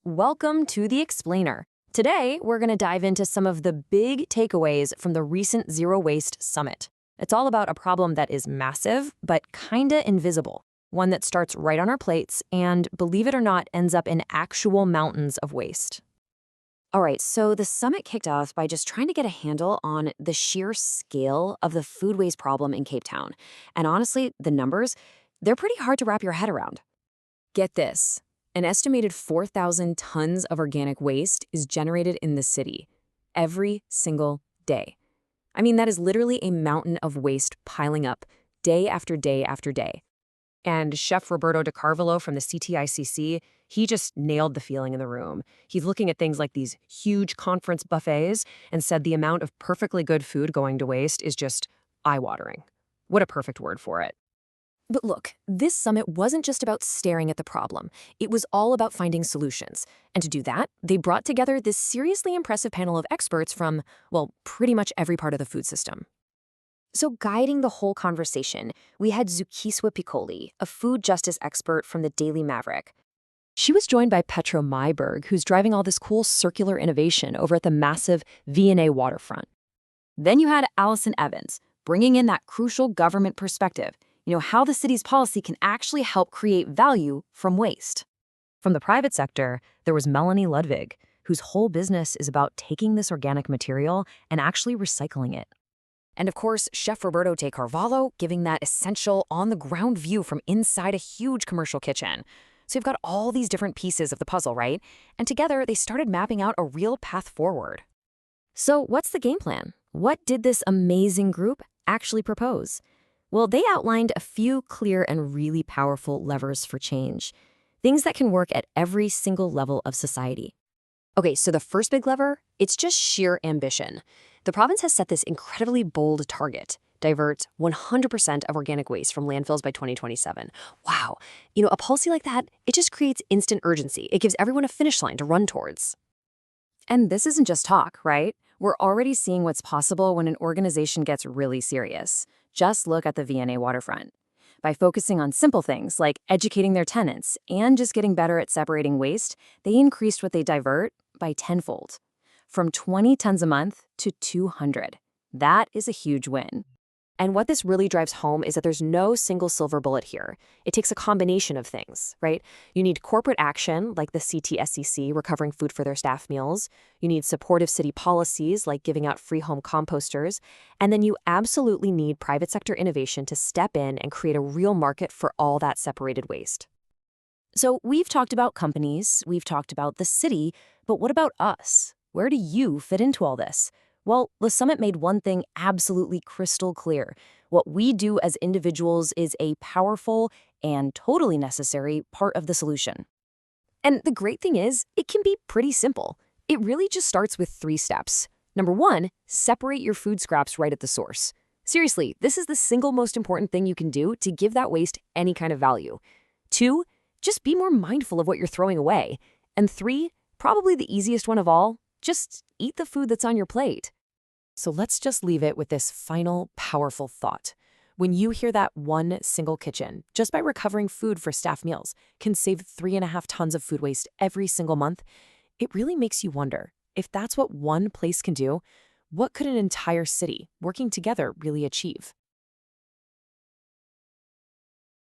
Welcome to The Explainer. Today, we're going to dive into some of the big takeaways from the recent Zero Waste Summit. It's all about a problem that is massive, but kinda invisible. One that starts right on our plates and, believe it or not, ends up in actual mountains of waste. All right, so the summit kicked off by just trying to get a handle on the sheer scale of the food waste problem in Cape Town. And honestly, the numbers, they're pretty hard to wrap your head around. Get this. An estimated 4,000 tons of organic waste is generated in the city every single day. I mean, that is literally a mountain of waste piling up day after day after day. And Chef Roberto DiCarvalho from the CTICC, he just nailed the feeling in the room. He's looking at things like these huge conference buffets and said the amount of perfectly good food going to waste is just eye-watering. What a perfect word for it. But look, this summit wasn't just about staring at the problem. It was all about finding solutions. And to do that, they brought together this seriously impressive panel of experts from, well, pretty much every part of the food system. So guiding the whole conversation, we had Zukiswa Piccoli, a food justice expert from the Daily Maverick. She was joined by Petro Myberg, who's driving all this cool circular innovation over at the massive V&A waterfront. Then you had Allison Evans, bringing in that crucial government perspective. How the city's policy can actually help create value from waste. From the private sector, there was Melanie Ludwig, whose whole business is about taking this organic material and actually recycling it. And of course, Chef Roberto de Carvalho giving that essential on-the-ground view from inside a huge commercial kitchen. So you've got all these different pieces of the puzzle, right? And together, they started mapping out a real path forward. So what's the game plan? What did this amazing group actually propose? Well, they outlined a few clear and really powerful levers for change, things that can work at every single level of society. Okay, so the first big lever, it's just sheer ambition. The province has set this incredibly bold target: divert 100% of organic waste from landfills by 2027. Wow. A policy like that, it just creates instant urgency. It gives everyone a finish line to run towards. And this isn't just talk, right? We're already seeing what's possible when an organization gets really serious. Just look at the V&A waterfront. By focusing on simple things like educating their tenants and just getting better at separating waste, they increased what they divert by tenfold, from 20 tons a month to 200. That is a huge win. And what this really drives home is that there's no single silver bullet here. It takes a combination of things, right? You need corporate action, like the CTSCC recovering food for their staff meals. You need supportive city policies, like giving out free home composters. And then you absolutely need private sector innovation to step in and create a real market for all that separated waste. So we've talked about companies, we've talked about the city, but what about us? Where do you fit into all this? Well, the summit made one thing absolutely crystal clear. What we do as individuals is a powerful and totally necessary part of the solution. And the great thing is, it can be pretty simple. It really just starts with 3 steps. Number 1, separate your food scraps right at the source. Seriously, this is the single most important thing you can do to give that waste any kind of value. 2, just be more mindful of what you're throwing away. And 3, probably the easiest one of all, just eat the food that's on your plate. So let's just leave it with this final, powerful thought. When you hear that one single kitchen, just by recovering food for staff meals, can save 3.5 tons of food waste every single month, it really makes you wonder, if that's what one place can do, what could an entire city, working together, really achieve?